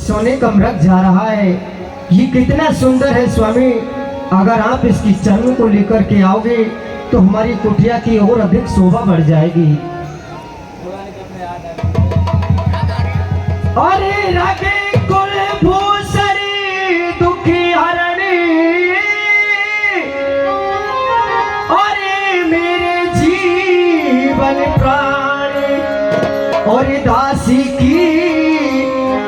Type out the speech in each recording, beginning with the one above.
सोने का मृग जा रहा है। ये कितना सुंदर है स्वामी। अगर आप इसकी चरण को लेकर के आओगे तो हमारी कुटिया की और अधिक शोभा बढ़ जाएगी। अरे रागे कुल भूसरी दुखी हरणी, अरे मेरे जीवन प्राणी और दासी की,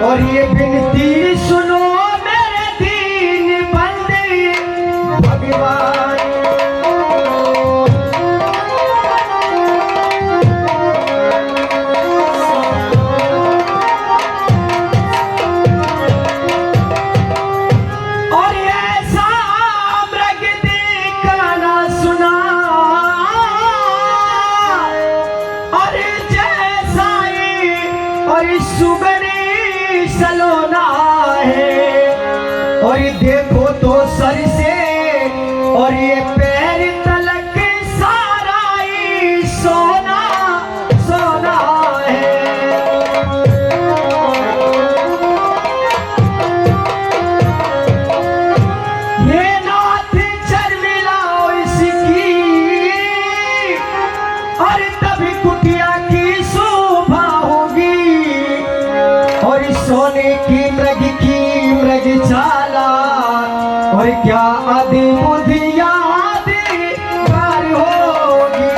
और ये विनती सुनो मेरे दीन बंदे भगवान। और ऐसा मृग देखा ना सुना, और जैसा और सुगनी सलोना है। और ये देखो तो सर से और ये पैर तलक सारा ही सोना सोना है। ये नाथ शर्मिला इसकी, और तभी कुटिया की शोभा होगी। और सोने की मृग चाला, और क्या आदि बुद्धि आदि कार होगी।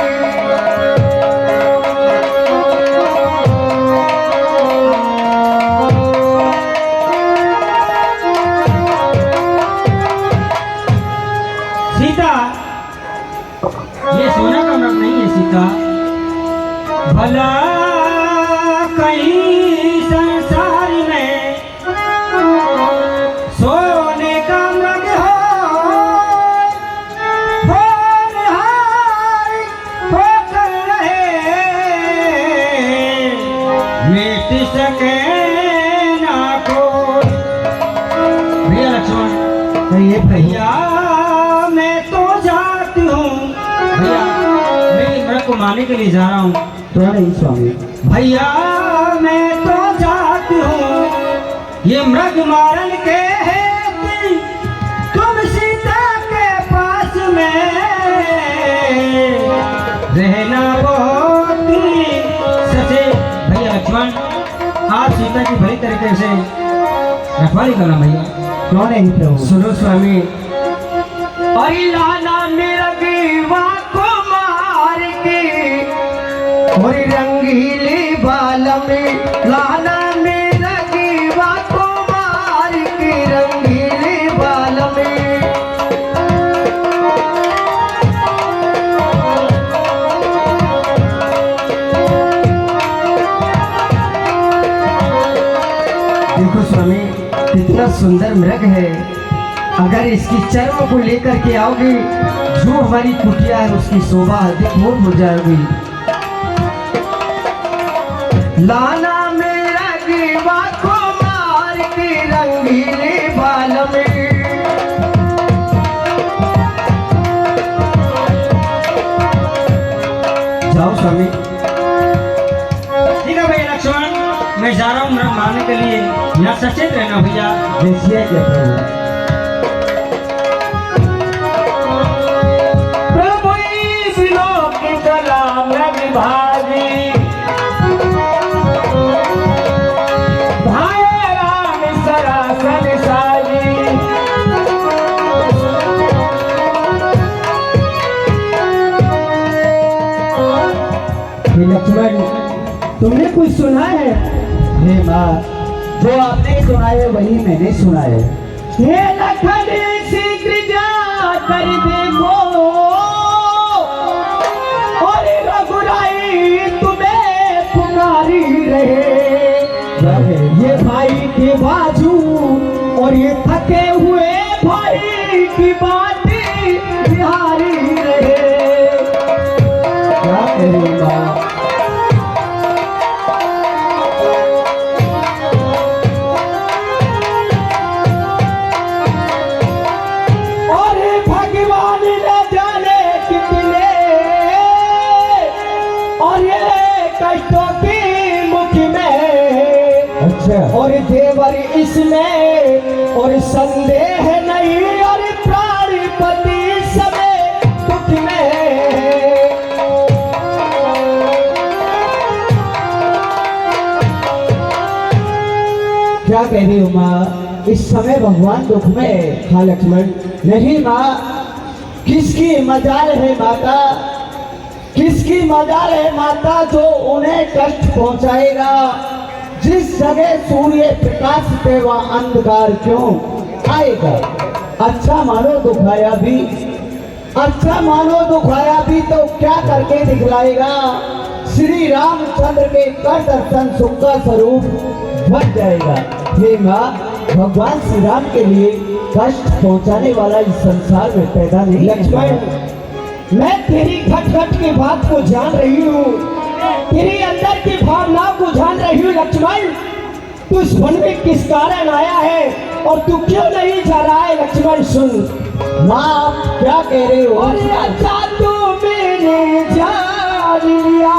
सीता, ये सोना का मृग नहीं है सीता। भला कहीं संसार में सोने का मृग होकर रहे, मिट सके ना कोई। भैया लक्ष्मण, ये भैया मैं तो जाती हूँ। भैया मैं मृग को मारने के लिए जा रहा हूँ। तो नहीं स्वामी। भैया मैं तो जाती हूँ, ये मृग मारन के हेतु तुम सीता के पास में रहना बहुत ही सचे। भैया लक्ष्मण, आप सीता की भली तरीके से रखवाली करना। भैया कौन है प्रभु? सुनो स्वामी। और लाना मेरा गीवा को मार के, और रंगीले बाल में लाना मेरा गीवा को मार के, रंगीले बाल में। देखो स्वामी, कितना सुंदर मृग है। अगर इसकी चर्म को लेकर के आओगे, जो हमारी कुटिया है उसकी शोभा अधिक हो जाएगी। लाना मेरा गीवा को मार के, रंगीले बाल में। जाओ स्वामी। ठीक है भैया लक्ष्मण, मैं जा रहा हूँ मृग मारने के लिए। यहाँ सचेत रहना भैया। देखिए क्या प्रभु। भाजी भाई राम सरासन साजी। लक्ष्मण, तुमने कुछ सुना है? हे माँ, जो आपने सुना है वही मैंने सुना है। हे लखन शीघ्र जा कर देखो, और रघुराई तुम्हें पुकारी रहे। ये भाई के बाजू और ये थके हुए भाई की बात बिहारी रहे। क्या करें माँ? और भगवान न जाने कितने, और ये कष्टों की मुख में अच्छा। और देवर इसमें और संदेह नहीं, और प्राणपति समय दुख में। क्या कह रही हो माँ, इस समय भगवान दुख में? हाँ लक्ष्मण, नहीं माँ, किसकी मजाल है माता, किसकी मजाल है माता जो उन्हें कष्ट पहुंचाएगा? जिस जगह सूर्य प्रकाश पे वह अंधकार क्यों आएगा? अच्छा मानो दुखाया भी, अच्छा मानो दुखाया भी तो क्या करके दिखलाएगा? श्री रामचंद्र के कर दर्शन सुख का स्वरूप बन जाएगा। हे माँ, भगवान श्री राम के लिए कष्ट पहुंचाने वाला इस संसार में पैदा नहीं। लक्ष्मण, मैं तेरी घट घट की बात को जान रही हूँ, तेरी अंदर की भावनाओं को जान रही हूँ। लक्ष्मण, तू इस वन में किस कारण आया है और तू क्यों नहीं जा रहा है? लक्ष्मण सुन। माँ क्या कह रहे हो? अरे अच्छा तू मैंने जान लिया,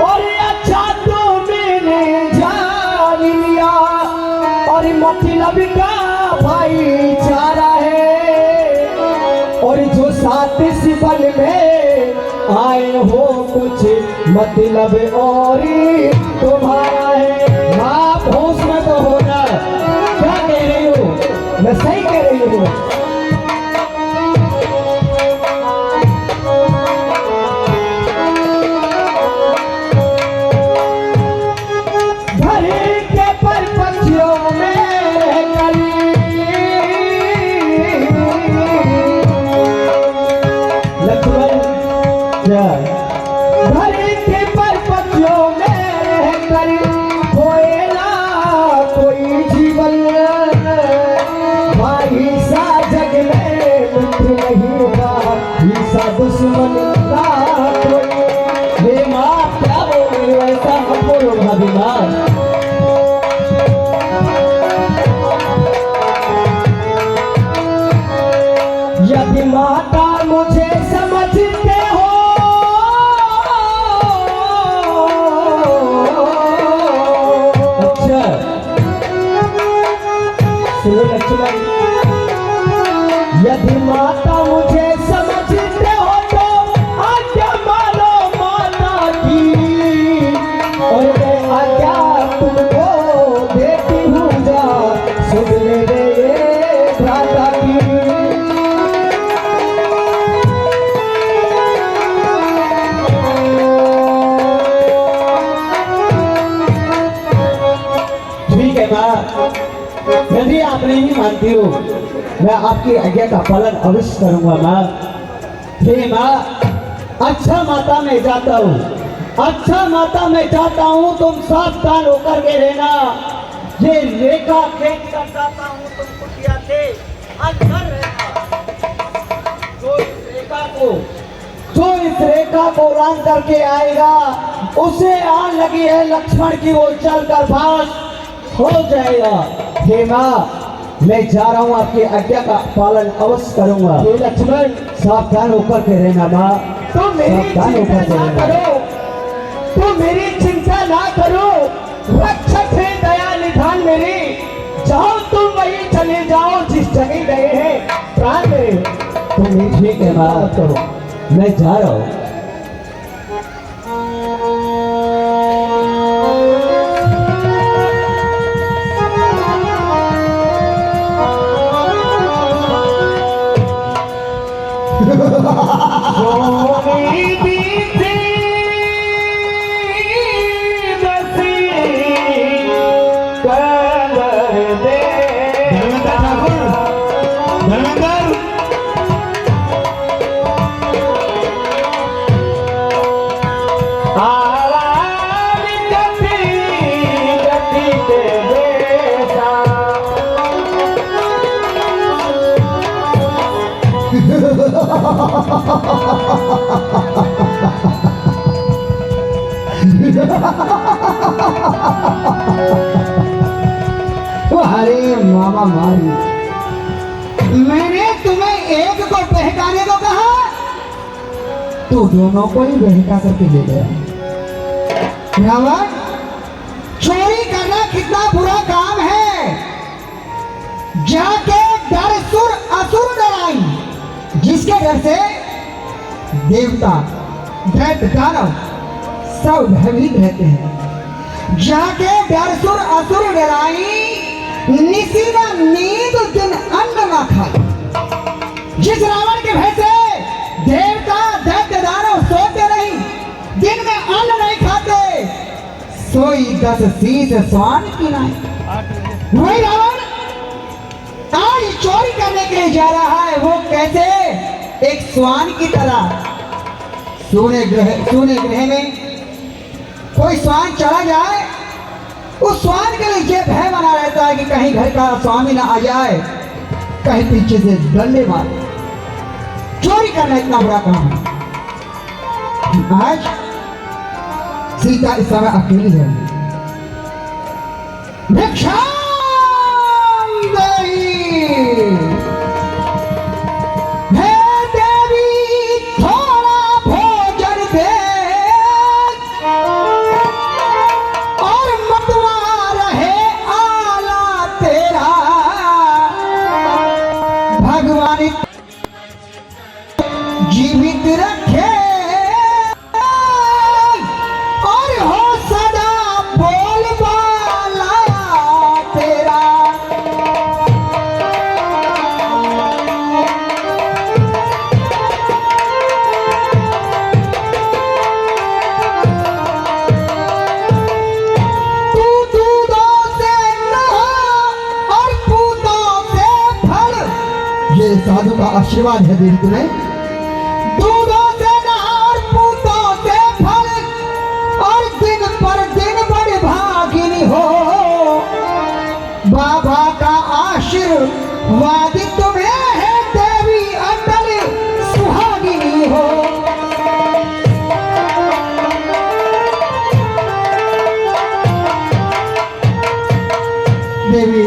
और अच्छा तू मैंने जान लिया, और मतलब का भाईचारा है, और जो साथ सिबल में आए हो कुछ मतलब और तुम्हारा है। माँ होश में तो होना, क्या कह रही हो? मैं सही कह रही हूँ। घर के परपंचियों में लक्ष्मण, क्या? घर के परपंचियों में रहकर खोएला कोई जीवन, भाई सा जग में मित्र नहीं हुआ, ईसा दुश्मन का कोई। हे माँ क्या बोल रही हो? ऐसा मत बोलो भाभी माँ। यदि माता मुझे समझते हो, अच्छा सुनो लक्ष्मण, यदि माता मुझे समझते हो तो आज्ञा मानो माता की, और मैं आज्ञा तुमको देती हूँ, जा सुन ले रे भ्राता की। ठीक है माँ, यदि आप नहीं मानती हो मैं आपकी आज्ञा का पालन अवश्य करूंगा माँ। हे माँ, अच्छा माता मैं जाता हूँ, अच्छा माता मैं जाता हूँ, तुम सावधान होकर के रहना। ये रेखा खींच कर जाता हूँ, तुम कुटिया से अंदर रहना। जो इस रेखा को लांग करके आएगा उसे आग लगी है लक्ष्मण की, वो चल कर भाष हो जाएगा। हे माँ, मैं जा रहा हूँ, आपकी आज्ञा का पालन अवश्य करूंगा। हे लक्ष्मण, सावधान होकर के रहना माँ, तो मेरी सावधान चिंता होकर के ना रहना। करो, तो मेरी चिंता ना करो, रक्षक है दया निधान मेरी। जाओ तुम वहीं चले जाओ जिस जगह गए हैं प्राण मेरे। तुम ठीक है माँ, तो मैं जा रहा हूँ। अरे मामा मारी, मैंने तुम्हें एक को बहकाने को कहा, तो दोनों को ही बहका करके ले गया। रावण चोरी कितना बुरा काम है। जाके डर सुर असुर डराई, जिसके डर से देवता दैत्य दानव सब भयभीत रहते हैं। जाके डर सुर असुर डराई, निसी न नींद दिन अन्न न खाई। जिस रावण के भय से देवता दैत्य दानव सोते नहीं, दिन में अन्न नहीं खाते, सोई 10 शीश स्वान की नहीं। वही रावण आज चोरी करने के लिए जा रहा है। वो कैसे? एक स्वान की तरह। सोने ग्रह में कोई स्वान चला जाए, उस स्वान के लिए ये भय बना रहता है कि कहीं घर का स्वामी ना आ जाए, कहीं पीछे से डंडे मारे। चोरी करना इतना बुरा काम है। आज सीता इस समय अकेली है। भिक्षा जीवित रखे और हो सदा बोलबाला तेरा। तू दूधों से नहा और पूतों से फल। ये साधु का आशीर्वाद है देवी तुम्हें। दूधों से नहा, पूतों से फल, और दिन पर दिन बड़ी भागिनी हो। बाबा का आशीर्वाद तुम्हें है देवी, अटल सुहागिनी हो। देवी,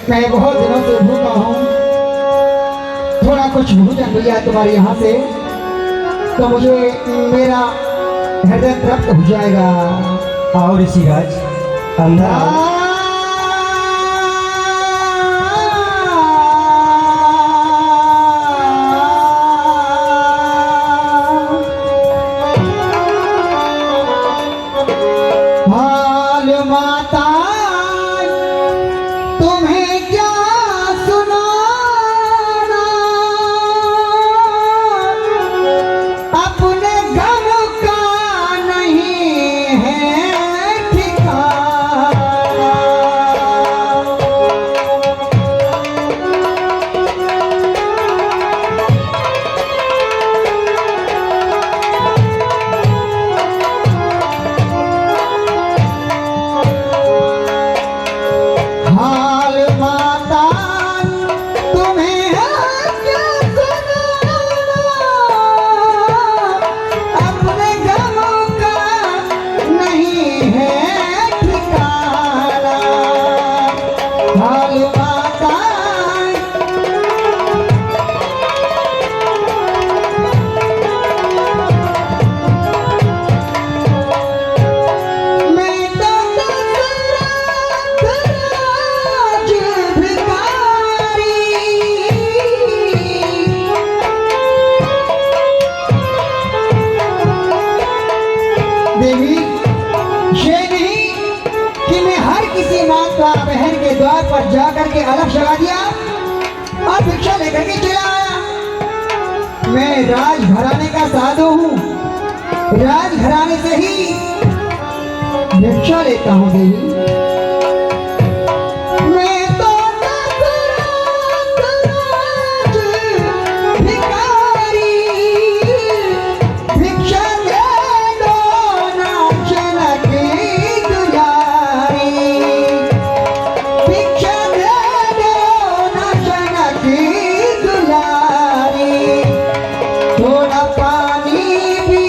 मैं बहुत दिनों से भूखा हूँ, थोड़ा कुछ भोजन मिल जाए तुम्हारे यहाँ से तो मुझे मेरा हृदय तृप्त हो जाएगा। और ऋषिराज अंदर आओ। हाल माता तुम्हें क्या सुनाना, अपने गम का नहीं है ठिकाना। हाल माता तुम्हें क्या सुनाना, अपने गम का नहीं है ठिकाना। हाल माता मैं तो राज भिखारी, देवी ये नहीं कि मैं हर किसी माता बहन के द्वार पर जाकर के अलग जगा दिया और भिक्षा लेकर के चला आया। मैं राजघराने का साधु हूँ, राजघराने से ही भिक्षा लेता हूँ देवी। मैं तो राज भिखारी, भिक्षा दे दो ना जनकी दुलारी। भिक्षा दे दो ना जनकी दुलारी। थोड़ा पानी भी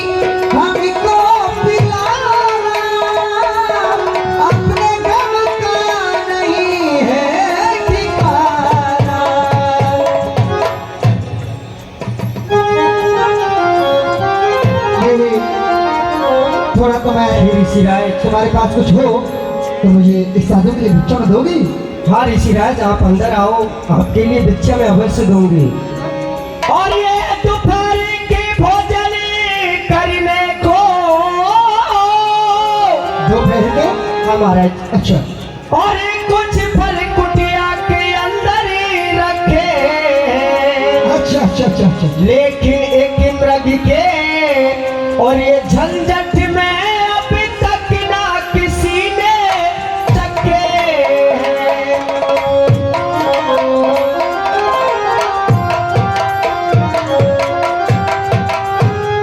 हमको पिलाना, अपने गम का नहीं है ठिकाना। देवी, थोड़ा तो मैं ऋषिराज तुम्हारे पास कुछ हो तो मुझे इस साधु के लिए भिक्षा में दोगी? हाँ ऋषिराज, आप अंदर आओ, आपके लिए भिक्षा में अवश्य दूंगी। और ये दोपहर के भोजन करने को दोपहर के? हाँ महाराज। अच्छा। और कुछ फल कुटिया के अंदर ही रखे, अच्छा अच्छा अच्छा अच्छा। लेकिन एक मृग के और ये झंझट में अभी तक ना किसी ने चखे।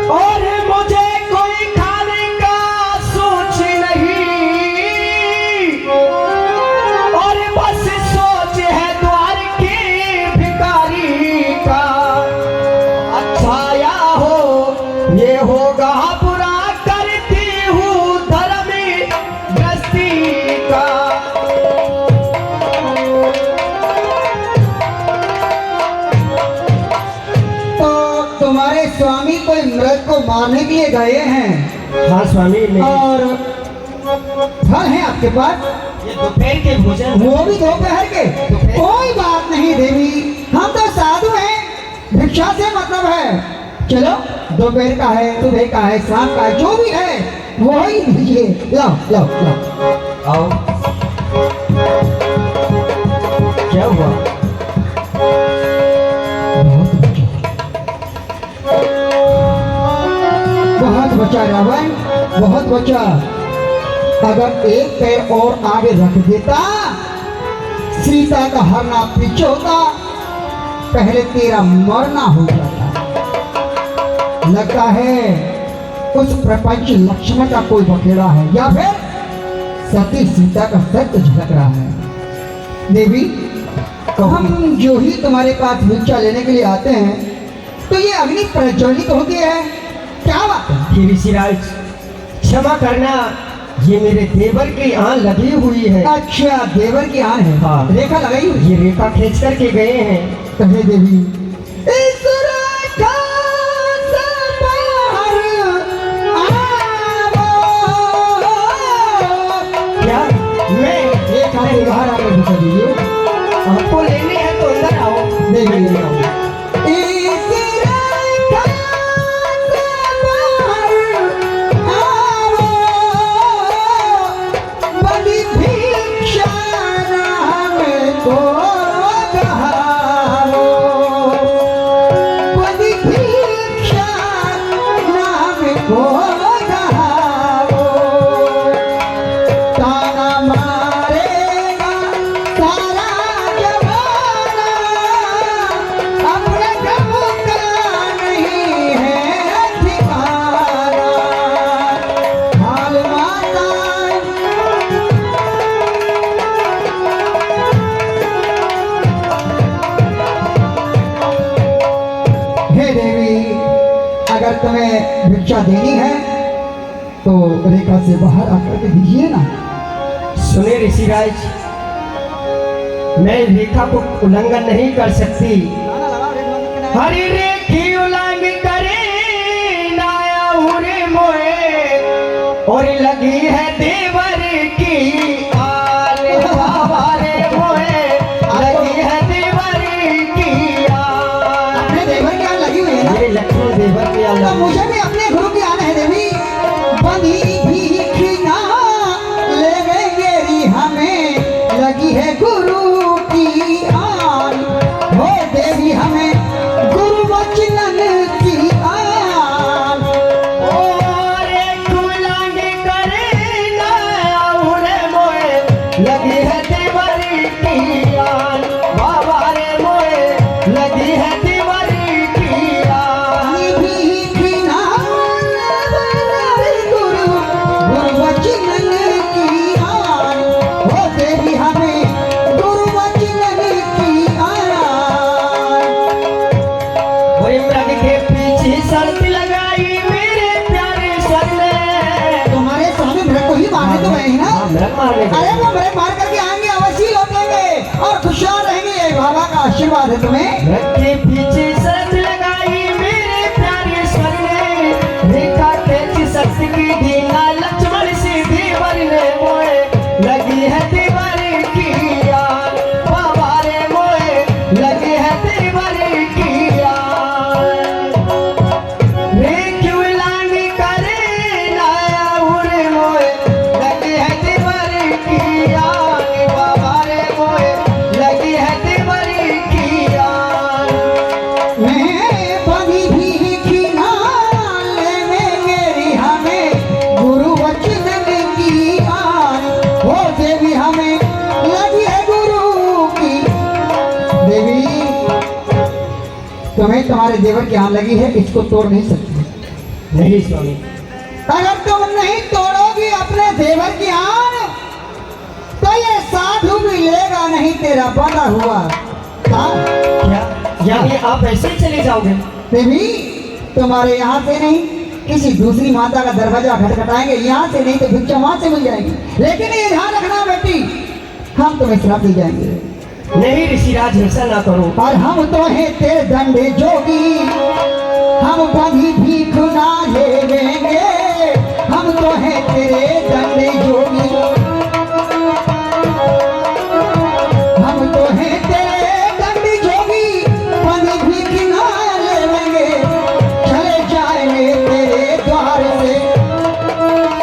और मुझे कोई खाने का सोच नहीं, और बस सोच है द्वार के भिखारी का। अच्छा या हो ये होगा बुरा, करती हूँ धर्म गृहस्थी का। तो तुम्हारे स्वामी कोई मृग को मारने के लिए गए हैं हाँ स्वामी, और फल है आपके पास, ये दोपहर के भोजन वो भी दोपहर के? कोई बात नहीं देवी, हम तो साधु हैं, भिक्षा से मतलब है। चलो, दोपहर का है, सुबह का है, शाम का है, जो भी है वो ही दीजिए। लाओ लाओ लाओ। आओ। क्या हुआ? बहुत बचा रावण, बहुत बचा। अगर एक पैर और आगे रख देता, सीता का हरना पीछे होता, पहले तेरा मरना हो जाता। लगता है उस प्रपंच लक्ष्मण का कोई बखेड़ा है, या फिर सती सीता का सत्य झलक रहा है। देवी, हम जो ही तुम्हारे पास भिक्षा लेने के लिए आते हैं, तो ये अग्नि प्रज्वलित होती है, क्या बात है? कि ऋषिराज क्षमा करना, ये मेरे देवर की आंख लगी हुई है। अच्छा, देवर की आन है। हाँ। रेखा लगाई हुई। ये रेखा खींच करके गए हैं। कहे देवी, इस रेखा से बाहर आओ। क्या? मैं रेखा से बाहर आकर भिक्षा दीजिए। आपको लेनी है तो अंदर आओ। देवी, मैं आऊँ। इस रेखा से बाहर आओ। बड़ी भिक्षा हमको दहारो। बड़ी भिक्षा हमको दहारो। ताना मारेगा सारा जमाना, अपने गम का नहीं है ठिकाना। हाल माता हे देवी, अगर तुम्हें भिक्षा देनी है तो रेखा से बाहर आकर के दीजिए ना। सुने ऋषिराज, मैं रेखा को उल्लंघन नहीं कर सकती। हरी रेखी उल्लंघ करे नाया उरे मोए, और लगी है देवर की आल। बाबा रे मोए, लगी है देवर की आल। अपने देवर की आन लगी हुई है ना? ये लक्ष्मण देवर की आल तो लगी। मुझे भी अपने गुरु की आन है देवी। बंधी भीख ना लेवे मेरी, हमें लगी है गुरु की आन। हो देवी, हमें गुरु वचन की आन। और एक उल्लंघ करे नाया उरे मोए, लगी है देवर की आल। बाबा रे मोए, लगी है देवर की आल। बंधी भीख ना लेवे गुरु, गुरु वचन की आन। हो देवी, हमें गुरु वचन की आन। वही मृग के पीछे शर्त लगाई मेरे प्यारे सर ने। तुम्हारे स्वामी मृग को ही मारने तो गए हैं ना? हाँ, मृग मारने को। अरे वो मृग मार करके आएंगे, अवश्य लौटेंगे और खुशहाल रहेंगे। ये बाबा का आशीर्वाद है तुम्हें। मृग के पीछे शर्त लगाई मेरे प्यारे सर ने, रेखा खींच शक्ति की दीना लक्ष्मण से देवर ने मोए, लगी तुम्हें तुम्हारे देवर की आन लगी है, इसको तोड़ नहीं सकती। नहीं स्वामी, अगर तुम नहीं तोड़ोगी अपने देवर की आन, तो ये साधु भी लेगा नहीं तेरा बना हुआ काम। क्या यानी आप ऐसे ही चले जाओगे? देवी, तुम्हारे यहाँ से नहीं, किसी दूसरी माता का दरवाजा खटखटाएंगे, यहाँ से नहीं तो भिक्षा वहां से मिल जाएगी। लेकिन ये ध्यान रखना बेटी, हम तुम्हें श्राप दी जाएंगे। नहीं ऋषिराज, ऐसा ना करो। और हम तो हैं तेरे दंडे जोगी, हम कभी भीख ना लेंगे। हम तो हैं तेरे दंडे जोगी, हम तो हैं तेरे दंडे जोगी, कभी भीख ना लेंगे। चले जाएंगे तेरे द्वार से,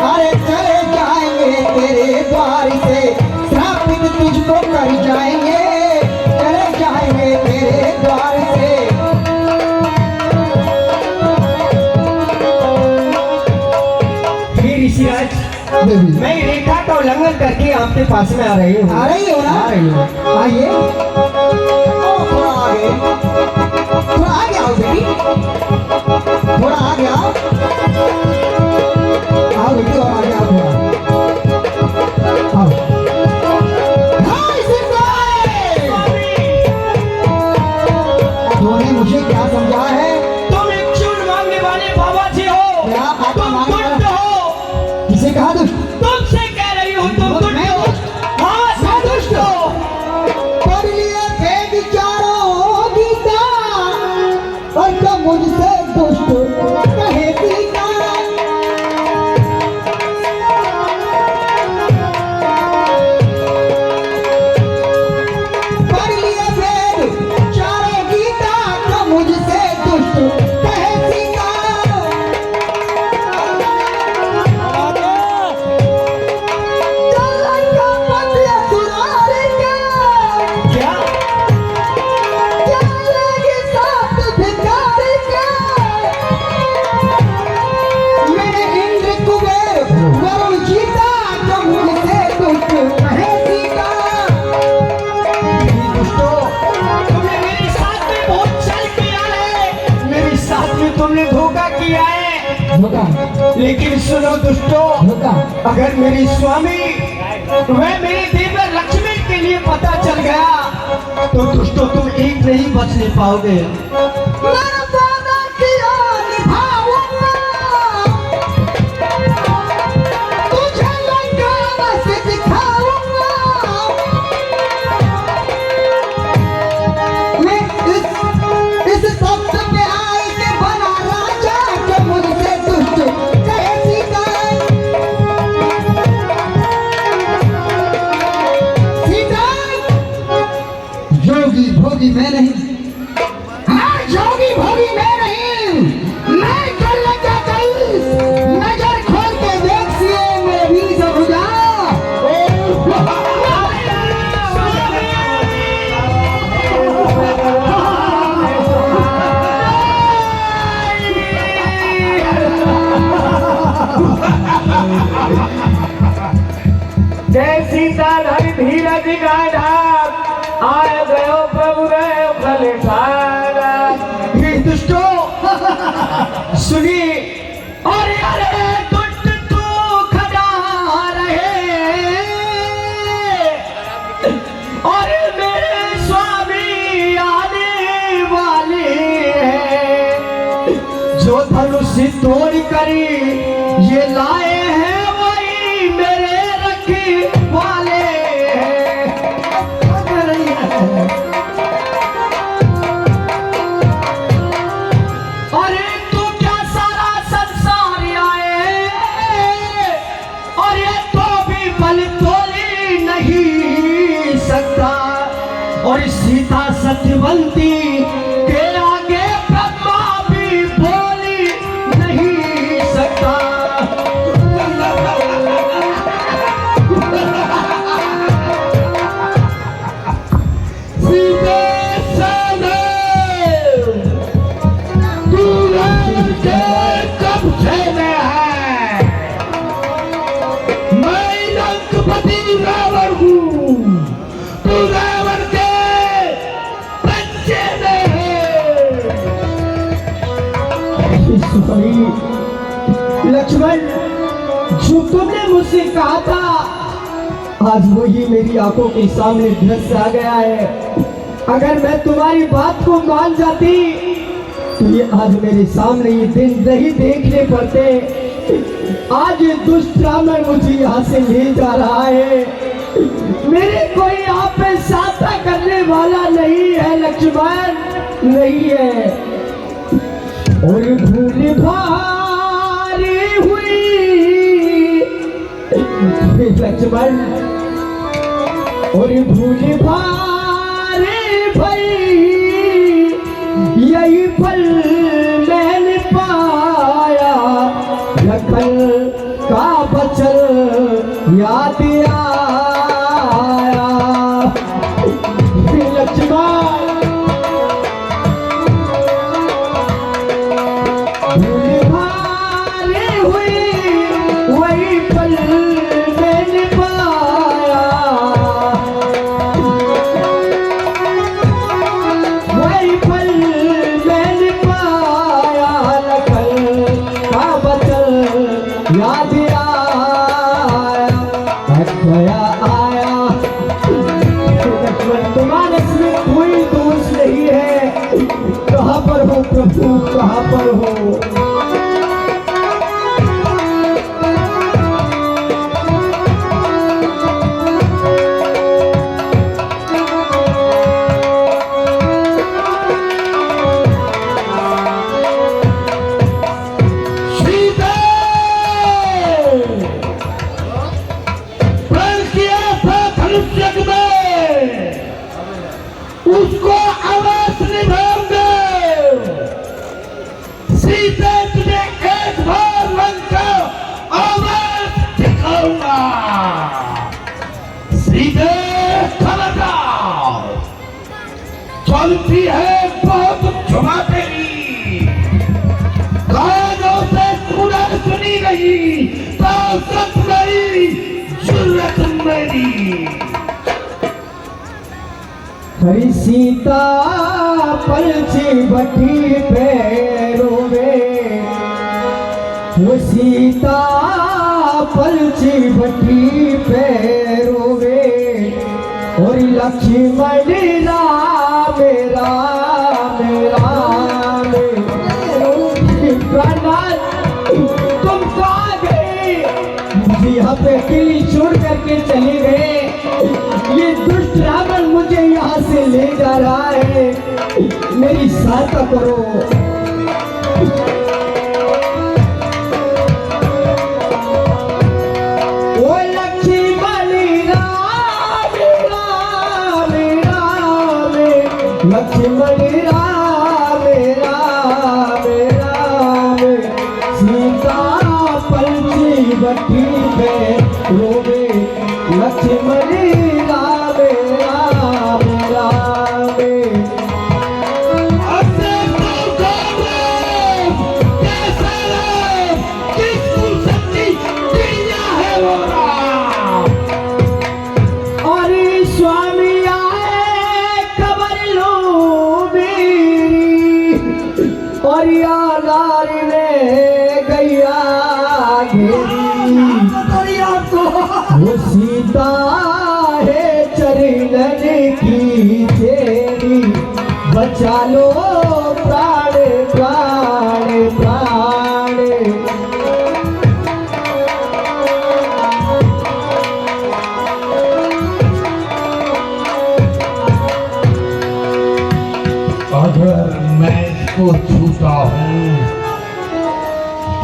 अरे चले जाएंगे तेरे द्वार से, श्रापित तुझको कर जाएंगे। चले जाएंगे तेरे द्वार से। फिर ऋषिराज, देवी, मैं रेखा का उल्लंघन करके आपके पास में आ रही हूँ। आ रही हो ना? आ रही हूँ। आइए, ओ, थोड़ा आगे, थोड़ा आगे आओ बेटी, थोड़ा आगे आओ, आओ बेटी, और आगे आओ थोड़ा, आओ। हाय सिंगार! तूने मुझे क्या समझा है? तुम एक चूर्ण मांगने वाले बाबा जी हो। क्या आता तुम मांगने दुष्ट वाला? हो। किसे कहा दुष्ट? तुमसे कह रही हूँ, तुम दुष्ट मैं हो। दुष्ट? हाँ, मैं तुम दुष्ट हो। पढ़ लिए बेचारों गीता, और तो मुझसे दुष्ट कहे गीता। पढ़ लिए बेचारों गीता, तो मुझसे दुष्ट कहे गीता। चलन का पति असुरारी के, क्या? चलेगी साथ भिखारी के। मेरे इंद्र कुबेर वरुण जीता, तो मुझसे दुष्ट कहे सीता। दुष्टो, तुमने मेरे साथ में बहुत छल किया है। मेरे साथ में तुमने धोखा किया है। धोखा, लेकिन सुनो दुष्टो, धोखा। अगर मेरी स्वामी वह मेरे देवर लक्ष्मी के लिए पता चल गया, तो दुष्टो तुम एक नहीं बचने पाओगे। मेरा वादा किया निभाऊंगा, तुझे लंका बस दिखाऊंगा। मैं इस तख्त पे आई के बना राजा, जो मुझसे दुष्ट कहे सीता। सीता, जोगी भोगी मैं नहीं, हाँ जोगी भोगी मैं नहीं, मैं कर लगा कल। नजर खोल के देख सिए मेरे भी सब हो जा। जय सीताधारी धीरज गाढ़ा, आए गयो प्रभु गयो खलिफारा। हे दुष्टो, सुनिए। अरे अरे दुष्ट तू खड़ा रहे, अरे मेरे स्वामी आने वाले हैं। जो धनुष तोड़ करी ये लाए हैं, वही मेरे रखे वाले हैं। अरे तू क्या सारा संसार आए, अरे तो भी बल तोली नहीं सकता। और सीता सत्यवंती के आगे ब्रह्मा भी बोली नहीं सकता। सीते साले, तू रावण के कब्जे में है। मैं लंकापति रावण हूँ, तू रावण के बच्चे में है। कहा था आज वही मेरी आंखों के सामने दृश्य आ गया है। अगर मैं तुम्हारी बात को मान जाती तो ये आज मेरे सामने ये दिन नहीं देखने पड़ते। आज दुष्ट रावण मुझे यहाँ से ले जा रहा है। मेरे कोई यहाँ पे सहायता करने वाला नहीं है लक्ष्मण, नहीं है। और भूल भारी हुई लक्ष्मण, और भूल भारी भई यही पल मैंने पाया, लखन का बचन याद आया। लक्ष्मण भूल भारी हुई वही पल मैंने पाया, वही पल मैंने पाया, लखन का बचन याद आया। लक्ष्मण तुम्हारे इसमें कोई दोष नहीं है। कहाँ पर हो प्रभु, कहाँ पर हो? उसको अवश्य निभाऊंगे। सीधे तुझे एक बार लंका अवश्य दिखाऊंगा। सीधे खबरदार, चलती है बहुत जुमा तेरी, कानों से पूरा सुनी नहीं, ताकत नहीं, जुर्रत मेरी। हरी सीता पलची बटी पैरों में, वो सीता पलची बटी पैरों में, और लक्ष्मण राम राम राम। प्राणनाथ तुम कहाँ गए? मुझे यहाँ पे अकेली छोड़ करके चले गए। ये दुष्ट रावण मुझे यहाँ से ले जा रहा है, मेरी सहायता करो। ओ लक्ष्मण राम राम राम, लक्ष्मण राम राम राम। सीता पलची बटी पे रोवे, लक्ष्मण राम राम राम। अरे तो गौरव, कैसा राम, किसको सच्ची दिया है वो राम। और स्वामी आए खबर लो मेरी, और यार ने गैया घेरी। वो सीता है चरणन की तेरी, बचा लो प्राण प्राण प्राण। अगर मैं इसको छूता हूँ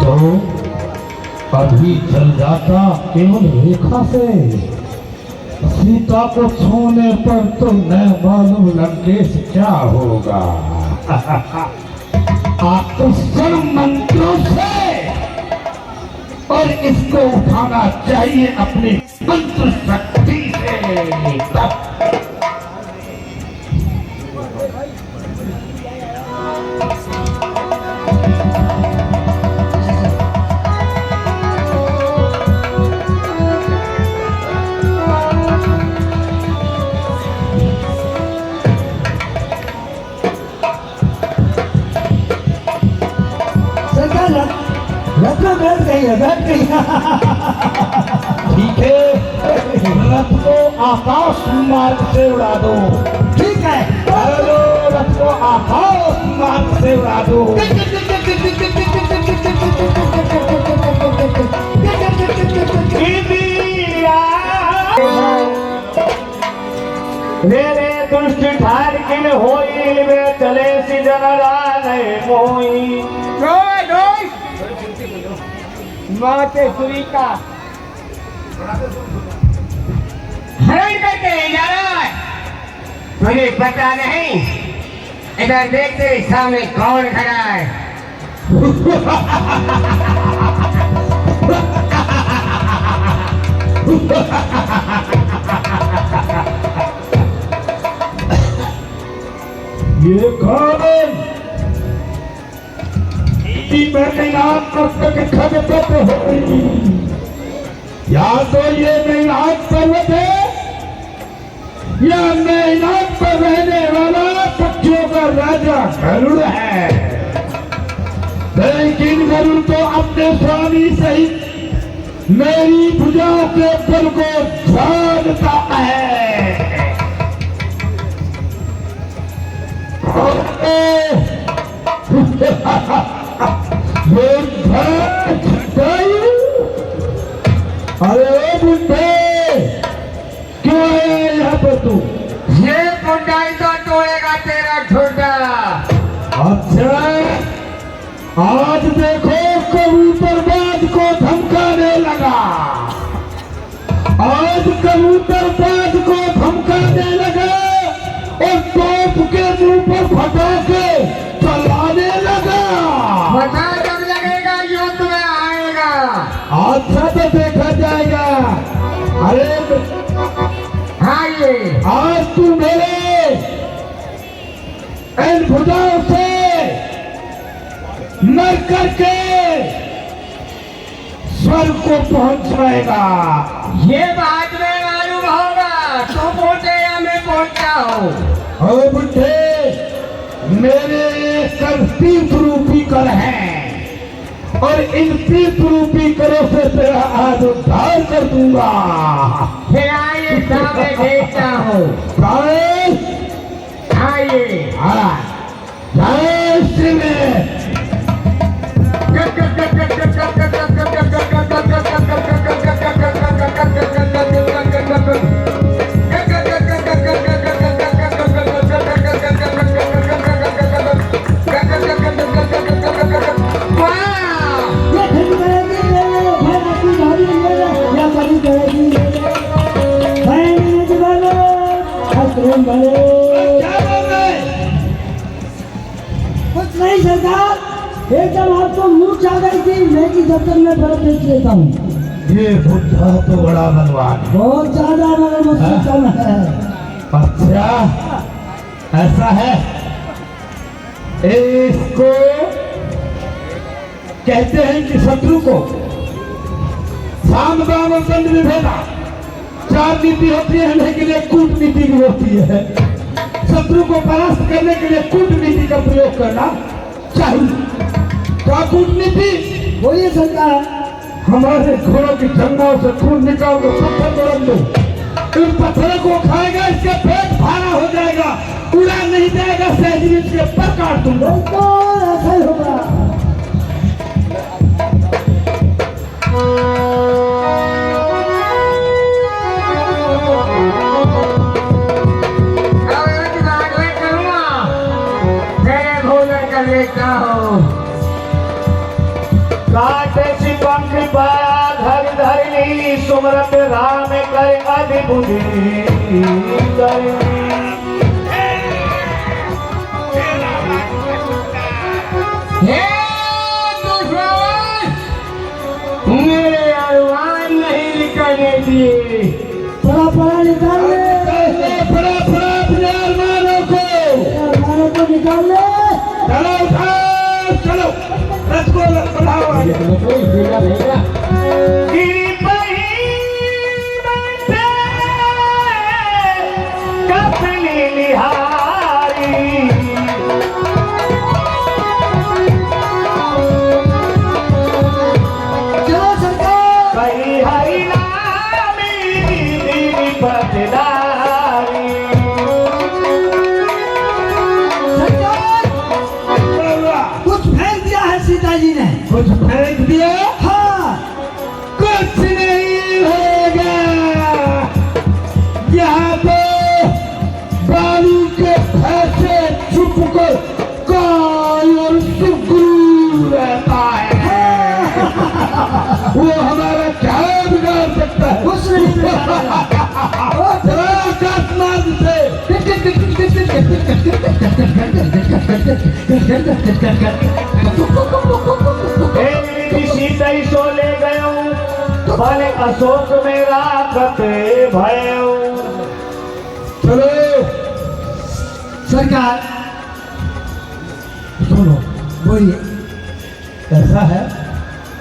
तो अभी चल जाता केवल रेखा से। सीता को छूने पर तो न मालूम लंकेश क्या होगा। आकर्षण मंत्रों से, और इसको उठाना चाहिए अपनी मंत्र शक्ति से। लड़का बैठ गई है, बैठ गई। ठीक रथ को आकाश मार्ग से उड़ा दो। ठीक है। चलो रथ को आकाश मार्ग से उड़ा दो। मेरे दुष्ट ठार किन होई वे चले सी जनरा नहीं मोई। माते सुरी का हरण करके ले जा रहा है। मुझे पता नहीं, इधर देख तेरे सामने कौन खड़ा है। ये कौन है? मैं नाक तक खगपत होई, या तो ये मैनाक पर्वत है या मैनाक पर रहने वाला पक्षियों का राजा गरुड़ है। लेकिन गरुड़ तो अपने स्वामी सहित मेरी भुजाओं के बल को जानता है। अरे ओ बुढ़े, क्यों आया यहाँ पर तू? ये बुढ़ाई तो तोड़ेगा तेरा ठुड्डा। अच्छा, आज देखो कबूतरबाज को धमकाने लगा। आज कबूतरबाज को धमकाने लगा और तोप के मुंह पर फटाके चलाने लगा। पता जब लगेगा युद्ध में आएगा। अच्छा तो देखा जाएगा। अरे हाँ ये आज तू मेरे इन भुजाओं से मर करके स्वर्ग को पहुंच जाएगा। ये बात में मालूम होगा, तू पहुंचे या मैं पहुंचा हूँ। ओ बुढ़े, मेरे कर तीर्थ रूपी कर हैं और इन तीर्थ रूपी करों से तेरा आज उद्धार कर दूंगा। फिर आइए सामने देखता हूँ। जय आइए। जय श्री में। कुछ नहीं सरकार, एकदम आपको मूर्छ आ गई थी। मैं की जब तक मैं बर्फ बेच लेता हूँ। ये बुद्धा तो बड़ा बलवान है। बहुत ज्यादा मगर मुझसे कम है। अच्छा, ऐसा है। इसको कहते हैं कि शत्रु को साम दाम और दंड विभेदा चार नीति होती है, लेकिन एक कूटनीति भी होती है। शत्रु को परास्त करने के लिए कूटनीति का प्रयोग करना चाहिए। क्या कूटनीति? बोलिए सरकार। हमारे घोड़ों की जंगों से खून निकाल दो, पत्थर तोड़ दो। इन पत्थरों को खाएगा, इसके पेट भारा हो जाएगा, उड़ा नहीं जाएगा, सहज इसके पर काट दूंगा। तो ऐसा ही होगा। काटे सी पंख पाया धर धरली, सुमरत राम करे अधिबुद्धि धरली। हे दुश्मन, मेरे अनुमान नहीं निकलने दिए। पड़ा निकाल ले। पड़ा अपने अरमानों को। अरमानों को निकाल ले। चलो उठाओ, चलो रथ को बढ़ाओ आगे। गिरी पही बैठे कपली लिहारी, चलो सरकार। कही हरि नामी दीदी पतदारी। सरकार कुछ फेंक दिया है सीता जी ने। कुछ फेंक दिया? हाँ कुछ नहीं होगा। यहाँ पे बालू के फैसे छुप कर काल और सुग्रीव रहता है। वो हमारा क्या बिगाड़ सकता है? कुछ नहीं आसमान से सीता ही सो ले गयो भले अशोक में राखत भयो। चलो सरकार सुनो बोलिए। ऐसा है,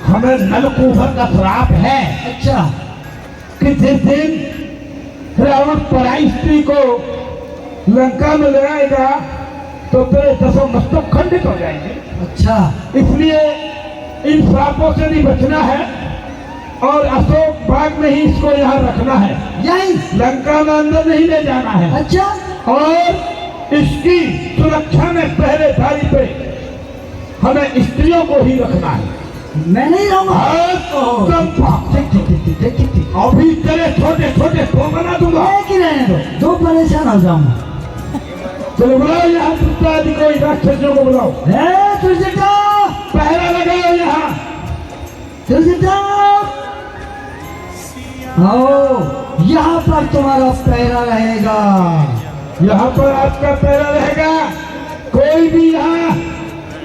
हमें नलकूबर का श्राप है अच्छा कि जिस दिन रावण पराई स्त्री को लंका में ले आएगा तो तेरे दसों मस्तक खंडित हो जाएंगे। अच्छा इसलिए इन श्रापों से नहीं बचना है और अशोक बाग में ही इसको यहाँ रखना है। यही लंका में अंदर नहीं ले जाना है। अच्छा और इसकी सुरक्षा में पहरेदारी पे हमें स्त्रियों को ही रखना है। मैं नहीं रहूंगा। ठीक। अभी तेरे छोटे छोटे को बना दूंगा। एक ही रहने दो परेशान हो जाऊंगा। चलो बुलाओ यहाँ दुष्टादि को, राक्षसों को बुलाओ। तुलसीदा पहरा लगाओ यहाँ। तुलसीदा आओ यहाँ पर तुम्हारा पहरा रहेगा। यहाँ पर आपका पहरा रहेगा। कोई भी यहाँ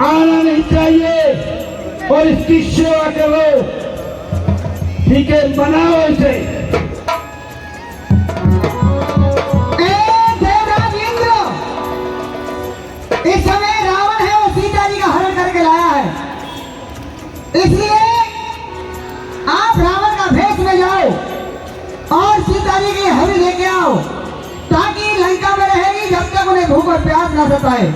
आना नहीं चाहिए और इसकी सेवा करो। ठीक है, बनाओ इसे। देवराज इंद्र, इस समय रावण है वो सीता जी का हरण करके लाया है, इसलिए आप रावण का भेष में जाओ और सीता जी की हरी लेके आओ ताकि लंका में रहेगी जब तक उन्हें भूख और प्यास न सताए।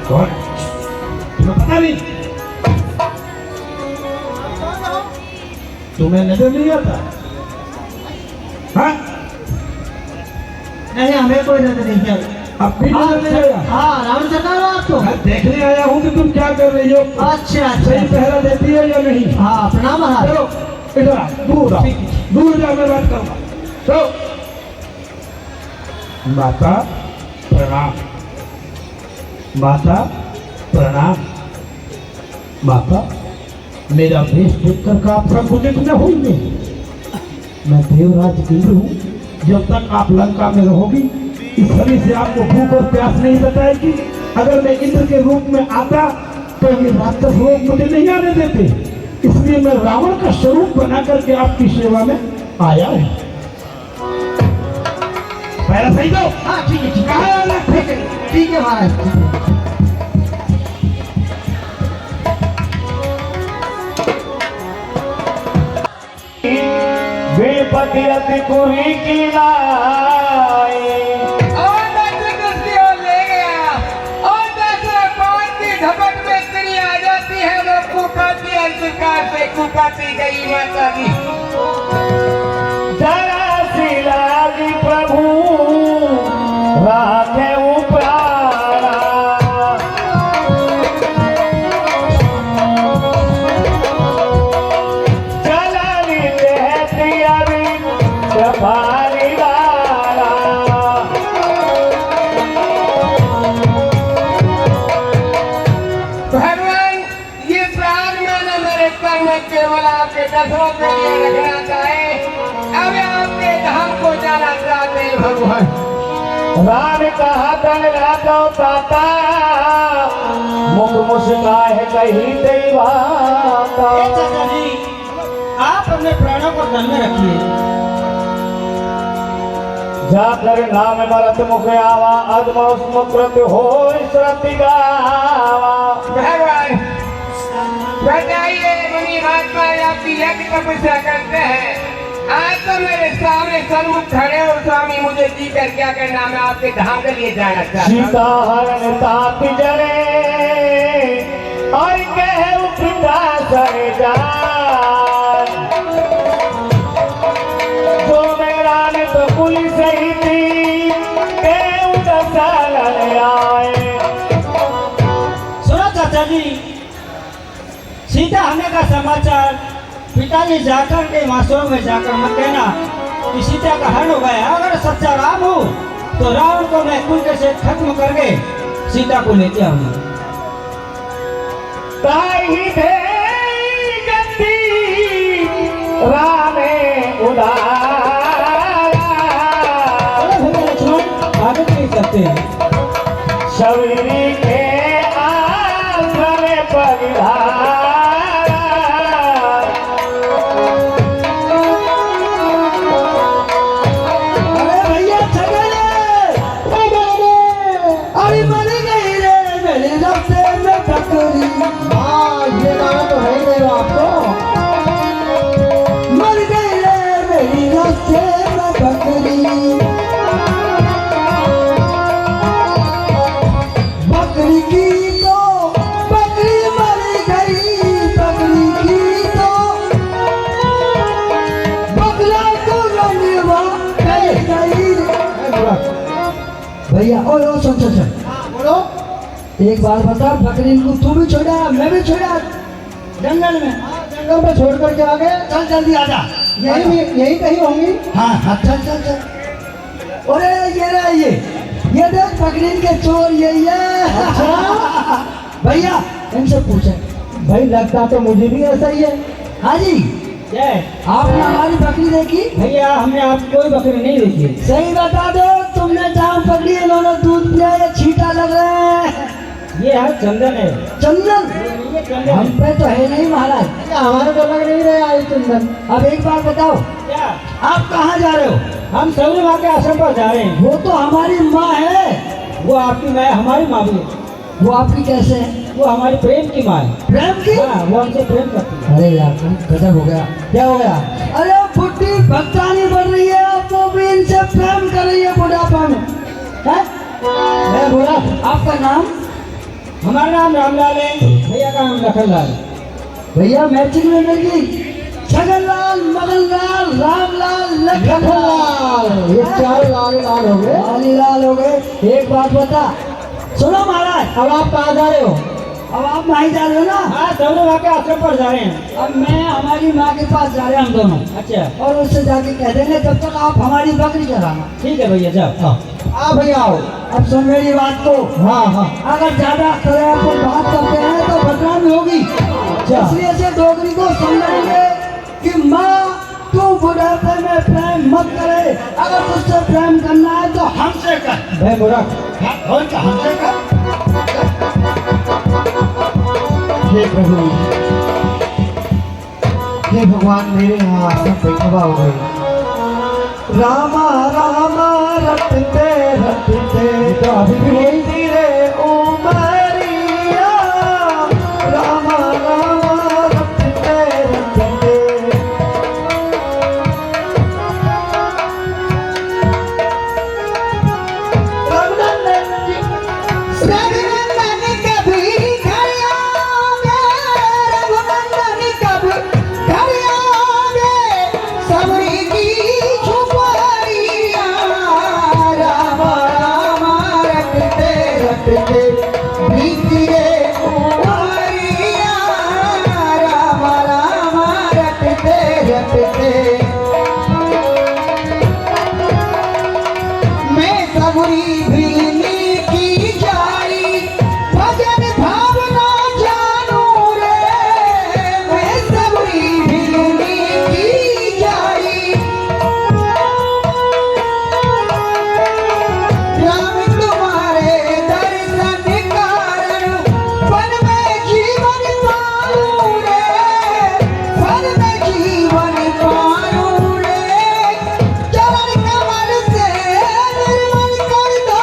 कौन? तुम्हें पता नहीं? तुम्हें नजर नहीं आता? हाँ? नहीं हमें कोई नजर नहीं किया। अब भी नजर नहीं आया? हाँ रावण सरकार हो आप तो। मैं देखने आया हूँ कि तुम क्या कर रही हो। अच्छा सही पहरा देती है या नहीं? हाँ प्रणाम महाराज। चलो इधर आ, दूर आओ। दूर जाओ, मैं बात करूंगा। तो माता प्रणाम। माता प्रणाम। माता, मेरा भेष देखकर का आप संकुचित न होंगे। मैं देवराज इंद्र हूँ। जब तक आप लंका में रहोगी इस शरीर से आपको भूख और प्यास नहीं बताएगी। अगर मैं इंद्र के रूप में आता तो ये राक्षस लोग मुझे नहीं आने देते। इसलिए मैं रावण का स्वरूप बना करके आपकी सेवा में आया हूँ। पहला सही दो। हाँ ठीक है ठीक कहाँ वाला? ठीक है। है ठीक है महाराज। विपति अति कुरी की लाई। और दस कुश्ती और ले गया और 10 पांच की झपट में इतनी आ जाती है वो कुकाती अंधकार से कुकाती गई माता की। जरा सी लागी प्रभु राखे उपरारा। चलानी रहती अभी सफारी लाला। भगवान ये प्राण मैंने मेरे तन में केवल आपके दसरों के लिए रखना चाहे। अब आपके धाम को जाना चाहते हैं भगवान। राम कहा तन राजा ताता मुख मुस्काए कही देवाता। चाचा जी आप अपने प्राणों को धन में रखिए। जाकर नाम मरत मुख आवा अदमस मुकृत हो श्रुति गावा। भगवान बताइए मुनि महात्मा आपकी यज्ञ तपस्या करते हैं। आज तो मेरे सामने मेरे सन्मुख खड़े हो स्वामी, मुझे जी कर क्या करना, मैं आपके धाम के लिए जाना चाहता हूँ। सीता हरण ताप जरे और कहे पिता सर जा, जो मेरा ने तो पुलिस ही थी के उदसाल आए। सुनो चाचा जी, सीता आने का समाचार पिताजी जाकर के मासुरों में जाकर मत कहना कि सीता का हरण हो गया। अगर सच्चा राम हो तो रावण को मैं कुल से खत्म करके सीता को लेके आऊंगा। ताई दे गति रामे उदारा, चलो भैया लक्ष्मण आगे नहीं करते हैं। शबरी के आश्रम पगधारा, अरे भैया छगले अरे मर गई रे मेरे रास्ते में बकरी। हाँ, ये गाना तो है ही नहीं आपको। मर गई रे मेरी रास्ते में बकरी, बकरी की तो बकरी मर गई, बकरी की तो बकरा को रंगवा गई। भैया ओ सुन सुन सुन, बोलो। एक बार बता, बकरी को तू भी छोड़ा मैं भी छोड़ा जंगल में। जंगल में छोड़ करके आ गए। चल जल्दी आजा। यही कहीं होंगी। हाँ हाँ चल चल चल। अरे ये रहा ये देख बकरी के चोर ये भैया इनसे पूछे। भाई लगता तो मुझे भी ऐसा ही है। हाँ जी, आपने हमारी बकरी देखी? भैया हमने आपकी कोई बकरी नहीं देखी। सही बता दो, तुमने जाम पकड़ी है, इन्होंने दूध पिया, ये छींटा लग रहा है। ये है चंदन है। चंदन? हम पे तो है नहीं महाराज। हमारे तो लग नहीं रहे आई चंदन। अब एक बात बताओ, क्या आप कहाँ जा रहे हो? हम सौरी माँ के आश्रम पर जा रहे हैं। वो तो हमारी माँ है। वो आपकी माँ है, हमारी माँ भी है। वो आपकी कैसे है? वो हमारी प्रेम की माँ है। प्रेम की? हाँ, वो हमसे प्रेम करती है। अरे यार गजब हो गया। क्या हो गया? अरे बुढ़ी भक्तानी बढ़ रही है, वो भी इनसे प्रेम कर रही है बुढ़ापा में। मैं बोला आपका नाम? हमारा नाम रामलाल है, भैया का नाम लखनलाल। भैया मैचिंग में मिल गई। छगनलाल, मगनलाल, रामलाल, लखनलाल, ये चार लाल लाल हो गए। लाली लाल हो गए। एक बात बता, सुनो महाराज, अब आप कहाँ जा रहे हो? अब आप नहीं जा रहे हो ना? हाँ, दोनों माँ के आश्रम पर जा रहे हैं। अब मैं हमारी माँ के पास जा रहे हैं हम दोनों। अच्छा। और उससे जाके कह देंगे जब तक आप हमारी बकरी चलाना। ठीक है भैया, जाओ। हाँ भैया आओ। अब सुन मेरी बात को। हाँ हाँ। अगर ज्यादा तरह पर बात करते हैं तो बदनामी होगी। इसलिए से डोगरी को समझाएंगे कि माँ तू बुढ़ापे में प्रेम मत करे, अगर तुझसे प्रेम करना है तो हमसे कर। भाई बुरा और क्या हमसे कर। हे प्रभु, हे भगवान, मेरे यहाँ सब बेखबा हो गई। रामा रामा रटते रटते तो अभी भी वही तेरे उमरिया, रामा रामा रटते रटते। रघुनंदन कभी घर आओगे, रघुनंदन कब घर आओगे, सबरी की झुपड़िया, राम राम रटते रटते बीतिए उमरिया, राम राम रटते रटते मैं सबरी भीनी की जाई, भजन भावना जानू रे, मैं सबरी भीनी की जाई। राम तुम्हारे दर्शन कारण वन में जीवन पाऊं रे, वन में जीवन पाऊं रे, चरण कमल से निर्मल कर दो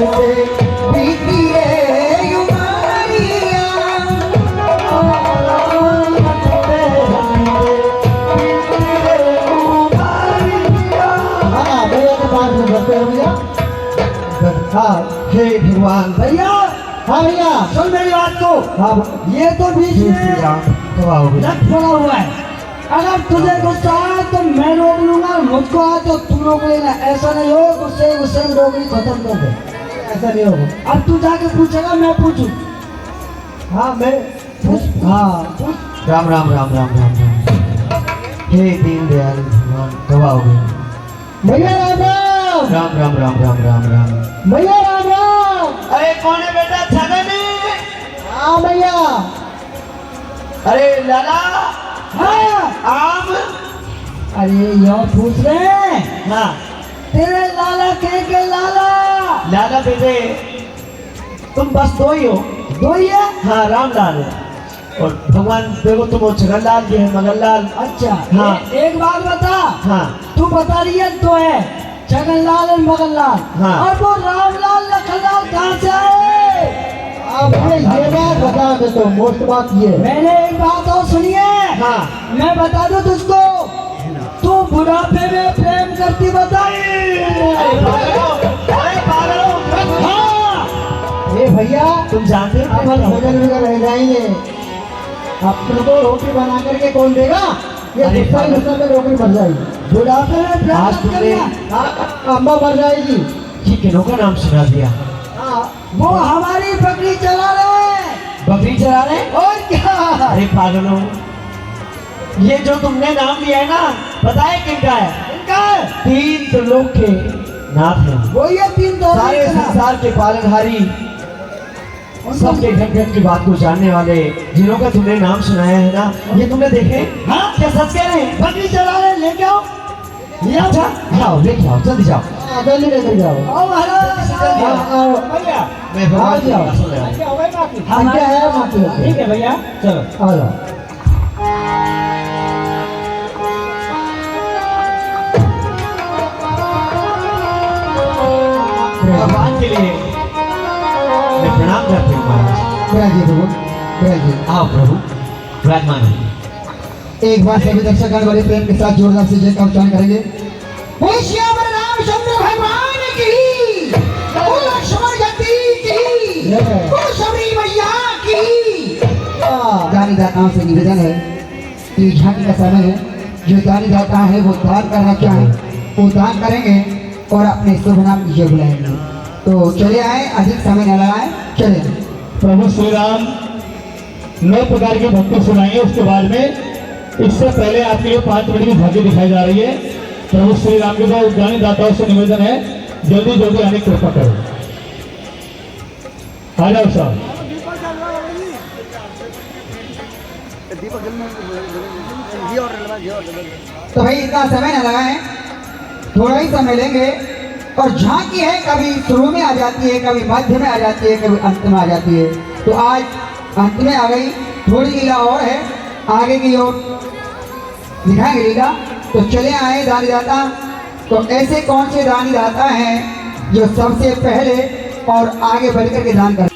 से बीती रे उमरिया। हाँ भैया के पास में करते हैं भैया। हाँ हे भगवान भैया हाँ भैया सुन मेरी बात को, हाँ ये तो बीच में लट पड़ा हुआ है। अगर तुझे गुस्सा आए तो मैं रोक लूंगा, मुझको आए तो तू रोक लेना। ऐसा नहीं हो गुस्से गुस्से में डोगरी खत्म कर दे। ऐसा नहीं होगा। अब तू जाके पूछेगा मैं पूछू? हाँ मैं पूछ। हाँ राम राम राम राम राम राम। हे दीनदयाल भगवान कब आओगे? भैया राम राम राम राम राम राम राम राम। भैया राम राम। अरे कौन है बेटा? छगन? हाँ भैया अरे लाला। हाँ आम। अरे यो पूछ रहे हैं। हाँ तेरे लाला के लाला। लाला बेटे तुम बस दो ही हो। दो ही है? हाँ रामलाल है और भगवान देखो तुम वो छगनलाल जी है मगनलाल। अच्छा हाँ एक बात बता। हाँ तू बता रही है तो है छगनलाल और मगनलाल। हाँ और वो रामलाल लखनलाल कहाँ से आए? अब ये बात बता दे तो मोस्ट बात ये है। मैंने एक बात और सुनी है। हाँ मैं बता दूं तुझको, तू बुढ़ापे में प्रेम करती बताई। हाँ ये भैया तुम जानते हो अपन भोजन वगैरह रह जाएंगे, अपन को रोटी बना करके कौन देगा? ये अरे गुस्सा ही गुस्सा में रोटी बन जाएगी। बुढ़ापे में प्रेम आज मत तुमने करना। अम्मा मर जाएगी। ये किन्हों का नाम सुना दिया? हाँ वो हमारी बकरी चला रहे हैं। बकरी चरा रहे? और क्या? अरे पागलों, ये जो तुमने नाम लिया है ना, पता है किनका है? इनका है। तीन त्रिलोक के नाथ हैं, वो ये तीन दो सारे संसार के पालनहारी, सबके घर घर की बात को जानने वाले, जिन्हों का तुमने नाम सुनाया है ना, ये तुमने देखे? हाँ क्या सच कह रहे हैं? बकरी चला रहे हैं, लेके आओ। ले आओ। अच्छा जाओ, लेके आओ, जल्दी जाओ। जल्दी लेकर जाओ। आओ महाराज। जल्दी आओ। हाँ, आओ। भैया मैं भगवान की जाओ। बात सुन रहा हूँ। हम क्या है माफी होती ठीक है भैया चलो। आ जाओ। भगवान के लिए मैं प्रणाम करती हूँ महाराज। विराजिए प्रभु, विराजिए। आओ प्रभु, विराजमान होइए। एक बार सभी दर्शकगण बड़े प्रेम के साथ जोरदार से जय का उच्चारण करेंगे। बोल श्याम रामचंद्र भगवान की, बोल लक्ष्मण जती की, बोल सबरी मैया की। दानी दाताओं से निवेदन है कि झांकी का समय है, जो दानी दाता है वो दान करना चाहे वो दान करेंगे और अपने शुभ नाम की जय बुलाएंगे। तो चले आए, अधिक समय न लगाए, चले। प्रभु श्री राम 9 प्रकार की भक्ति सुनाएंगे। उसके बाद में इससे पहले आपके लिए 5 मिनट की झांकी दिखाई जा रही है। प्रभु श्री राम के पास दानी दाताओं से निवेदन है, जल्दी जल्दी आने की कृपा करो। आ जाओ साहब। तो भाई इतना समय न लगाएं, थोड़ा ही समय लेंगे। और झांकी है, कभी शुरू में आ जाती है, कभी मध्य में आ जाती है, कभी अंत में आ जाती है। तो आज अंत में आ गई, थोड़ी लीला और है, आगे की ओर दिखाएंगे लीला। तो चले आए दानी दाता। तो ऐसे कौन से दानी दाता हैं जो सबसे पहले और आगे बढ़ करके दान करते हैं?